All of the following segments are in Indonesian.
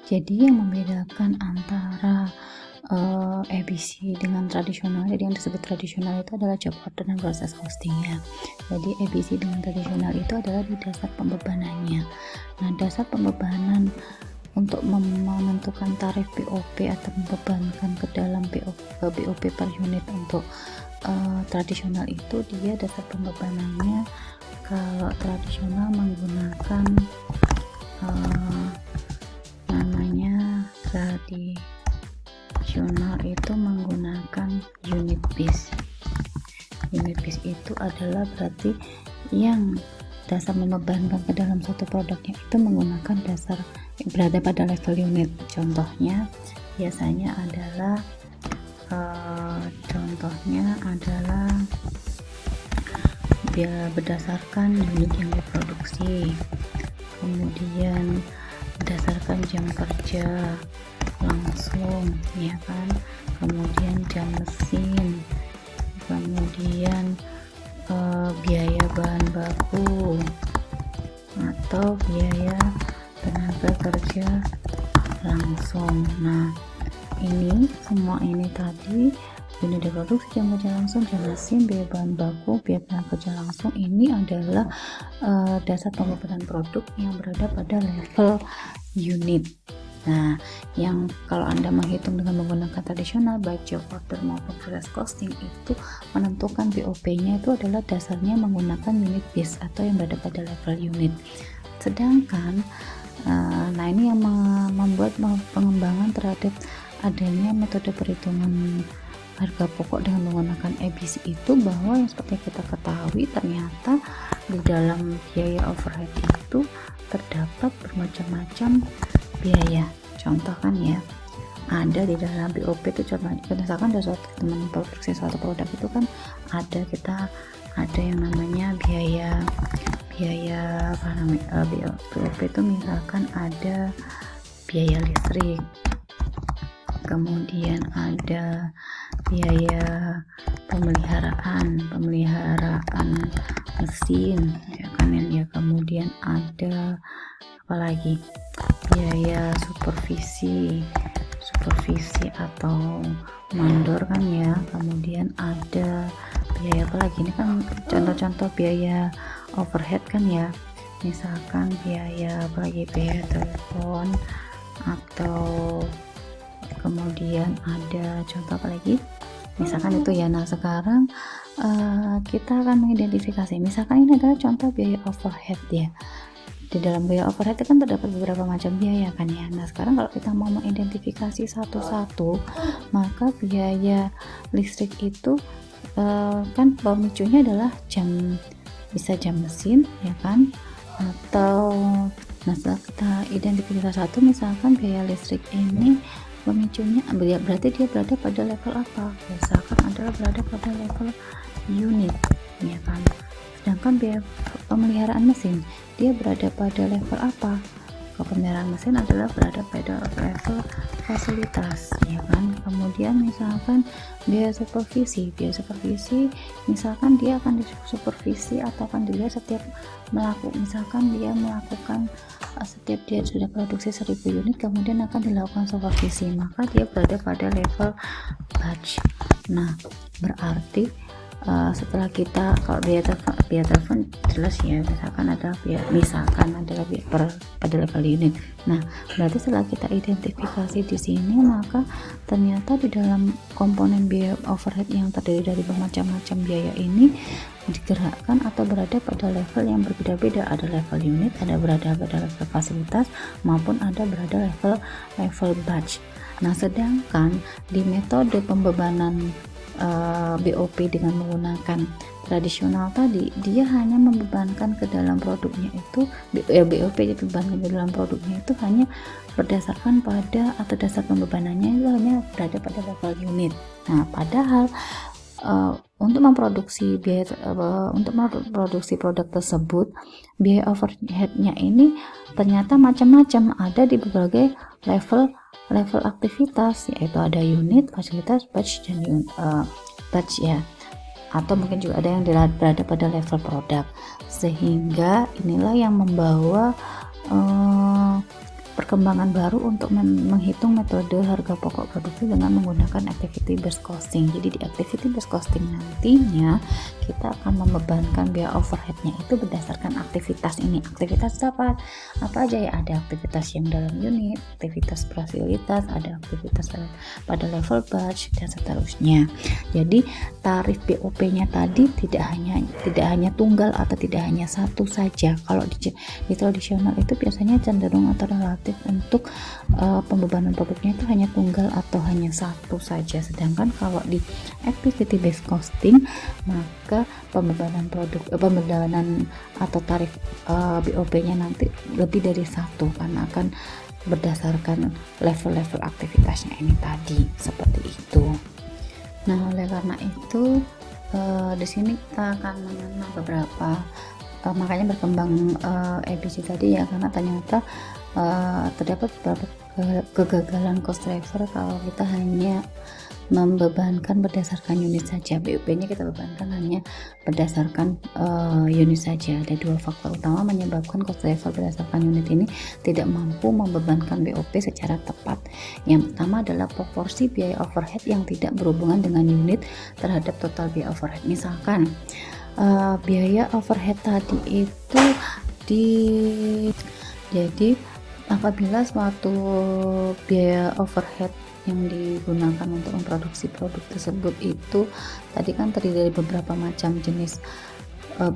Jadi yang membedakan antara ABC dengan tradisional, jadi yang disebut tradisional itu adalah job order dan proses costingnya. Jadi ABC dengan tradisional itu adalah di dasar pembebanannya. Nah, dasar pembebanan untuk menentukan tarif BOP atau membebankan ke dalam BOP per unit untuk tradisional itu, dia dasar pembebanannya kalau tradisional menggunakan namanya tradisional itu menggunakan unit base. Unit base itu adalah berarti yang dasar membebankan ke dalam suatu produknya itu menggunakan dasar berada pada level unit. Contohnya biasanya adalah berdasarkan unit yang diproduksi, kemudian berdasarkan jam kerja langsung, ya kan, kemudian jam mesin, kemudian biaya bahan baku atau biaya tenaga kerja langsung. Nah, ini semua ini tadi unit diproduksi, jam kerja langsung, jam mesin, biaya bahan baku, biaya tenaga kerja langsung, ini adalah dasar pembebanan produk yang berada pada level unit. Nah, yang kalau Anda menghitung dengan menggunakan tradisional baik job order maupun proses costing, itu menentukan BOP-nya itu adalah dasarnya menggunakan unit base atau yang berada pada level unit. Sedangkan nah ini yang membuat pengembangan terhadap adanya metode perhitungan harga pokok dengan menggunakan ABC itu, bahwa yang seperti kita ketahui ternyata di dalam biaya overhead itu terdapat bermacam-macam biaya. Contoh kan ya, ada di dalam BOP itu, contohnya misalkan ada suatu teman produksi suatu produk itu kan ada yang namanya biaya apa namanya, BOP itu misalkan ada biaya listrik, kemudian ada biaya pemeliharaan mesin, ya kan ya, kemudian ada apalagi biaya supervisi atau mandor kan ya, kemudian ada biaya apalagi, ini kan contoh-contoh biaya overhead kan ya, misalkan biaya apalagi, biaya telepon, atau kemudian ada contoh apalagi misalkan itu ya. Nah, sekarang kita akan mengidentifikasi, misalkan ini adalah contoh biaya overhead ya. Di dalam biaya overhead itu kan terdapat beberapa macam biaya kan ya. Nah, sekarang kalau kita mau mengidentifikasi satu-satu, maka biaya listrik itu kan pemicunya adalah bisa jam mesin ya kan, atau nah setelah kita identifikasi satu, misalkan biaya listrik ini pemicunya berarti dia berada pada level apa, misalkan adalah berada pada level unit ya kan. Sedangkan biaya pemeliharaan mesin dia berada pada level apa, pemeliharaan mesin adalah berada pada level fasilitas ya kan. Kemudian misalkan biaya supervisi misalkan dia akan disupervisi atau akan dilihat setiap misalkan dia melakukan setiap dia sudah produksi 1000 unit kemudian akan dilakukan supervisi, maka dia berada pada level batch. Nah, berarti setelah kita, kalau biaya telepon jelas ya, misalkan adalah pada level unit. Nah, berarti setelah kita identifikasi di sini, maka ternyata di dalam komponen biaya overhead yang terdiri dari bermacam-macam biaya ini digerakkan atau berada pada level yang berbeda-beda. Ada level unit, ada berada pada level fasilitas, maupun ada berada level batch. Nah, sedangkan di metode pembebanan BOP dengan menggunakan tradisional tadi, dia hanya membebankan ke dalam produknya itu, BOP dibebankan ke dalam produknya itu hanya berdasarkan pada, atau dasar pembebanannya itu hanya berada pada level unit. Nah, padahal untuk memproduksi produk tersebut, biaya overheadnya ini ternyata macam-macam, ada di berbagai level aktivitas, yaitu ada unit, fasilitas, batch, dan batch ya, atau mungkin juga ada yang berada pada level produk. Sehingga inilah yang membawa perkembangan baru untuk menghitung metode harga pokok produksi dengan menggunakan activity based costing. Jadi di activity based costing nantinya kita akan membebankan biaya overheadnya itu berdasarkan aktivitas ini. Aktivitas apa aja ya, ada aktivitas yang dalam unit, aktivitas fasilitas, ada aktivitas pada level batch dan seterusnya. Jadi tarif BOP-nya tadi tidak hanya tunggal atau tidak hanya satu saja. Kalau di tradisional itu biasanya cenderung atau relatif untuk pembebanan produknya itu hanya tunggal atau hanya satu saja. Sedangkan kalau di activity based costing maka pembebanan atau tarif BOP-nya nanti lebih dari satu karena akan berdasarkan level-level aktivitasnya ini tadi, seperti itu. Nah, oleh karena itu di sini kita akan mengenal beberapa makanya berkembang ABC tadi ya, karena ternyata terdapat beberapa kegagalan cost driver kalau kita hanya membebankan berdasarkan unit saja. BOP-nya kita bebankan hanya berdasarkan unit saja. Ada dua faktor utama menyebabkan cost driver berdasarkan unit ini tidak mampu membebankan BOP secara tepat. Yang pertama adalah proporsi biaya overhead yang tidak berhubungan dengan unit terhadap total biaya overhead. Misalkan biaya overhead tadi itu jadi apabila suatu biaya overhead yang digunakan untuk memproduksi produk tersebut itu tadi kan terdiri dari beberapa macam jenis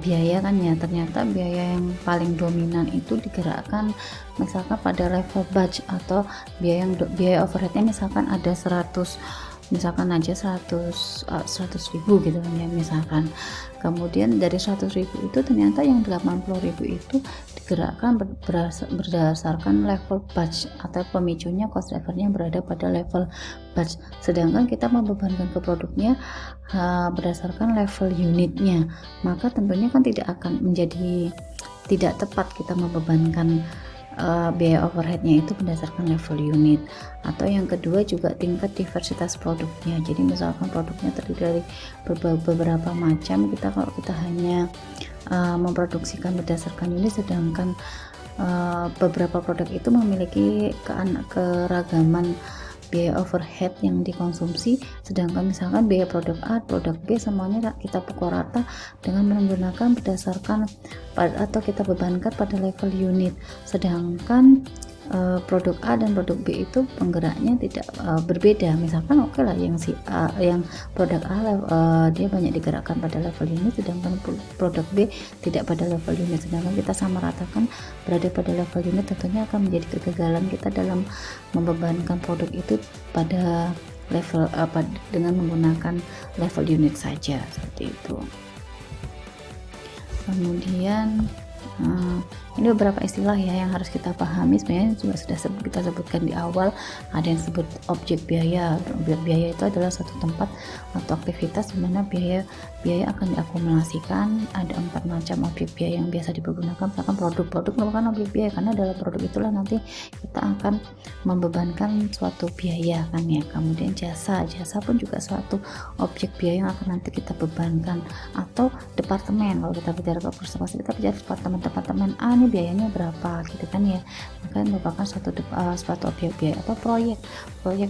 biaya kan ya, ternyata biaya yang paling dominan itu digerakkan misalkan pada level batch atau biaya overheadnya misalkan ada 100 ribu gitu kan ya misalkan. Kemudian dari 100.000 itu ternyata yang 80.000 itu digerakkan berdasarkan level batch atau pemicunya cost drivernya berada pada level batch, sedangkan kita membebankan ke produknya berdasarkan level unitnya, maka tentunya kan tidak tepat kita membebankan biaya overheadnya itu berdasarkan level unit. Atau yang kedua juga tingkat diversitas produknya. Jadi misalkan produknya terdiri dari beberapa macam, kalau kita hanya memproduksikan berdasarkan unit, sedangkan beberapa produk itu memiliki keragaman biaya overhead yang dikonsumsi, sedangkan misalkan biaya produk A, produk B semuanya kita pukul rata dengan menggunakan berdasarkan atau kita bebankan pada level unit, sedangkan produk A dan produk B itu penggeraknya tidak berbeda. Misalkan oke lah yang yang produk A dia banyak digerakkan pada level unit, sedangkan produk B tidak pada level unit, sedangkan kita sama ratakan berada pada level unit, tentunya akan menjadi kegagalan kita dalam membebankan produk itu pada level dengan menggunakan level unit saja, seperti itu. Kemudian ini beberapa istilah ya yang harus kita pahami. Sebenarnya juga sudah kita sebutkan di awal. Ada yang disebut objek biaya. Objek biaya itu adalah satu tempat atau aktivitas di mana biaya akan diakumulasikan. Ada 4 macam objek biaya yang biasa dipergunakan. Misalkan produk merupakan objek biaya karena dalam produk itulah nanti kita akan membebankan suatu biaya kan ya. Kemudian jasa pun juga suatu objek biaya yang akan nanti kita bebankan. Atau departemen, kalau kita bicara ke perusahaan kita bicara departemen A, ini biayanya berapa gitu kan ya, maka merupakan suatu objek biaya. Atau proyek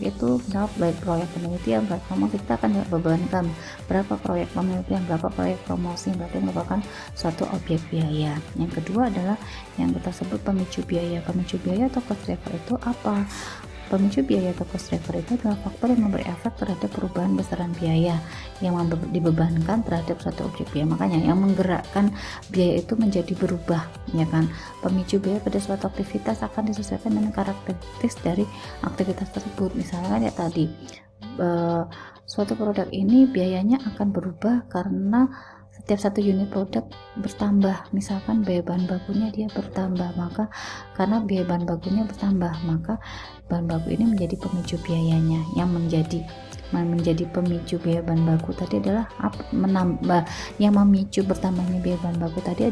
itu baik proyek penelitian, baik promosi, kita akan bebankan berapa proyek penelitian, berapa proyek promosi, berarti merupakan suatu objek biaya. Yang kedua adalah yang kita sebut pemicu biaya. Pemicu biaya atau cost driver itu apa? Pemicu biaya atau cost driver itu adalah faktor yang memberi efek terhadap perubahan besaran biaya yang dibebankan terhadap suatu objek biaya. Makanya yang menggerakkan biaya itu menjadi berubah, ya kan. Pemicu biaya pada suatu aktivitas akan disesuaikan dengan karakteristik dari aktivitas tersebut. Misalnya ya tadi suatu produk ini biayanya akan berubah karena setiap satu unit produk bertambah. Misalkan biaya bahan bakunya dia bertambah, maka karena biaya bahan bakunya bertambah, maka bahan baku ini menjadi pemicu biayanya. Yang menjadi pemicu biaya bahan baku tadi adalah yang memicu bertambahnya biaya bahan baku tadi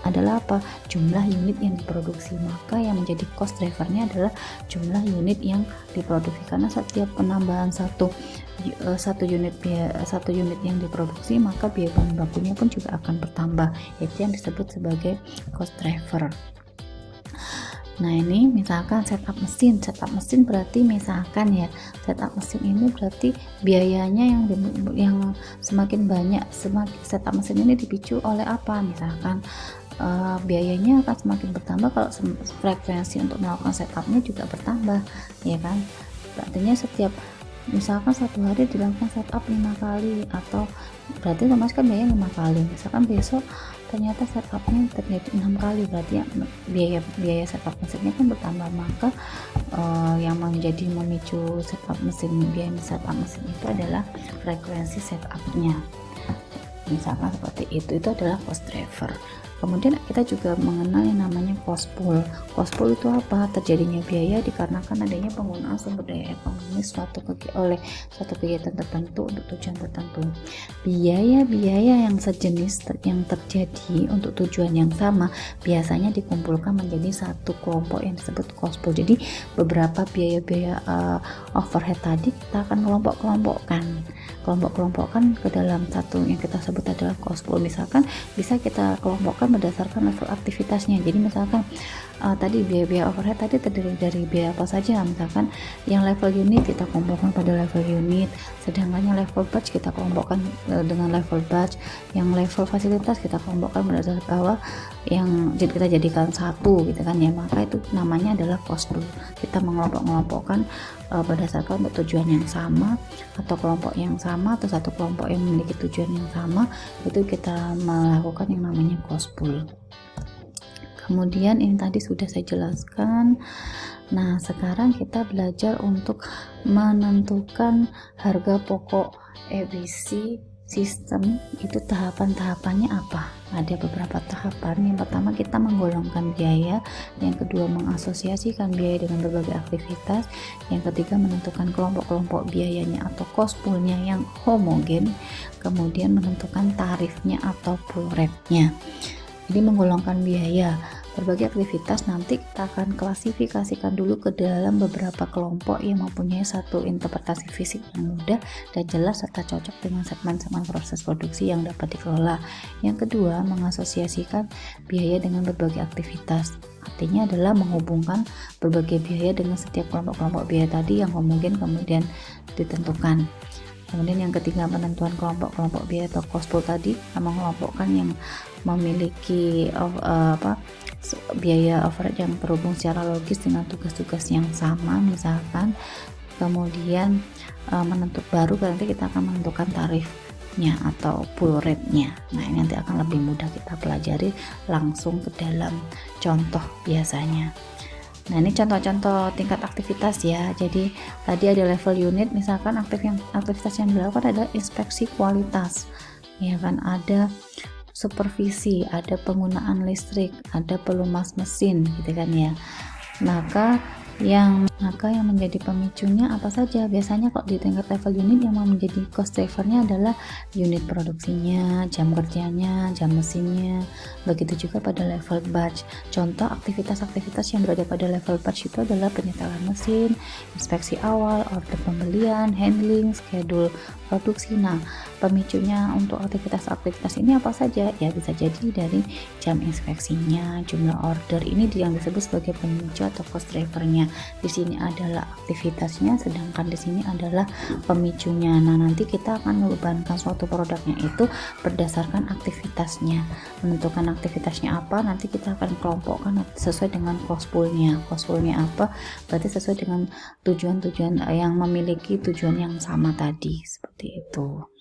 adalah apa? Jumlah unit yang diproduksi. Maka yang menjadi cost drivernya adalah jumlah unit yang diproduksi, karena setiap penambahan satu unit yang diproduksi, maka biaya bahan bakunya pun juga akan bertambah. Itu yang disebut sebagai cost driver. Nah ini misalkan setup mesin berarti misalkan ya, setup mesin ini berarti biayanya yang semakin banyak, setup mesin ini dipicu oleh apa, misalkan biayanya akan semakin bertambah kalau frekuensi untuk melakukan setupnya juga bertambah, ya kan. Artinya setiap misalkan satu hari dilakukan setup 5 kali, atau berarti otomatis kan biaya 5 kali. Misalkan besok ternyata setupnya terjadi 6 kali, berarti ya, biaya setup mesinnya kan bertambah. Maka yang menjadi memicu biaya setup mesin itu adalah frekuensi setupnya. Misalkan seperti itu adalah cost driver. Kemudian kita juga mengenal yang namanya cost pool. Cost pool itu apa? Terjadinya biaya dikarenakan adanya penggunaan sumber daya ekonomi oleh suatu kegiatan tertentu untuk tujuan tertentu. Biaya-biaya yang sejenis yang terjadi untuk tujuan yang sama biasanya dikumpulkan menjadi satu kelompok yang disebut cost pool. Jadi beberapa biaya-biaya overhead tadi kita akan kelompok-kelompokkan ke dalam satu yang kita sebut adalah cost pool. Misalkan bisa kita kelompokkan berdasarkan level aktivitasnya. Jadi misalkan tadi biaya overhead tadi terdiri dari biaya apa saja, misalkan yang level unit kita kelompokkan pada level unit, sedangkan yang level batch kita kelompokkan dengan level batch, yang level fasilitas kita kelompokkan berdasarkan bahwa yang kita jadikan satu gitu kan ya, maka itu namanya adalah cost pool. Kita mengelompokkan berdasarkan untuk tujuan yang sama atau kelompok yang sama atau satu kelompok yang memiliki tujuan yang sama, itu kita melakukan yang namanya cost pool. Kemudian ini tadi sudah saya jelaskan. Nah sekarang kita belajar untuk menentukan harga pokok EBC sistem. Itu tahapan-tahapannya apa? Ada beberapa tahapan. Yang pertama kita menggolongkan biaya, yang kedua mengasosiasikan biaya dengan berbagai aktivitas, yang ketiga menentukan kelompok-kelompok biayanya atau cost poolnya yang homogen, kemudian menentukan tarifnya atau pool rate-nya. Jadi menggolongkan biaya, berbagai aktivitas nanti kita akan klasifikasikan dulu ke dalam beberapa kelompok yang mempunyai satu interpretasi fisik yang mudah dan jelas serta cocok dengan segmen-segmen proses produksi yang dapat dikelola. Yang kedua, mengasosiasikan biaya dengan berbagai aktivitas. Artinya adalah menghubungkan berbagai biaya dengan setiap kelompok-kelompok biaya tadi yang homogen kemudian ditentukan. Kemudian yang ketiga, penentuan kelompok-kelompok biaya atau cost pool tadi, mengelompokkan yang memiliki biaya overhead yang terhubung secara logis dengan tugas-tugas yang sama misalkan. Kemudian baru nanti kita akan menentukan tarifnya atau pool rate-nya. Nah ini nanti akan lebih mudah kita pelajari langsung ke dalam contoh biasanya. Nah ini contoh-contoh tingkat aktivitas ya. Jadi tadi ada level unit, misalkan aktivitas yang dilakukan adalah inspeksi kualitas, ya kan, ada supervisi, ada penggunaan listrik, ada pelumas mesin gitu kan ya. Maka yang menjadi pemicunya apa saja? Biasanya kok di tingkat level unit yang menjadi cost drivernya adalah unit produksinya, jam kerjanya, jam mesinnya. Begitu juga pada level batch. Contoh aktivitas-aktivitas yang berada pada level batch itu adalah penyetelan mesin, inspeksi awal, order pembelian, handling, schedule produksi. Nah, pemicunya untuk aktivitas-aktivitas ini apa saja? Ya bisa jadi dari jam inspeksinya, jumlah order, ini yang disebut sebagai pemicu atau cost drivernya. Di sini adalah aktivitasnya, sedangkan di sini adalah pemicunya. Nah, nanti kita akan membebankan suatu produknya itu berdasarkan aktivitasnya. Menentukan aktivitasnya apa, nanti kita akan kelompokkan sesuai dengan cost poolnya. Cost poolnya apa? Berarti sesuai dengan tujuan-tujuan yang memiliki tujuan yang sama tadi, seperti itu.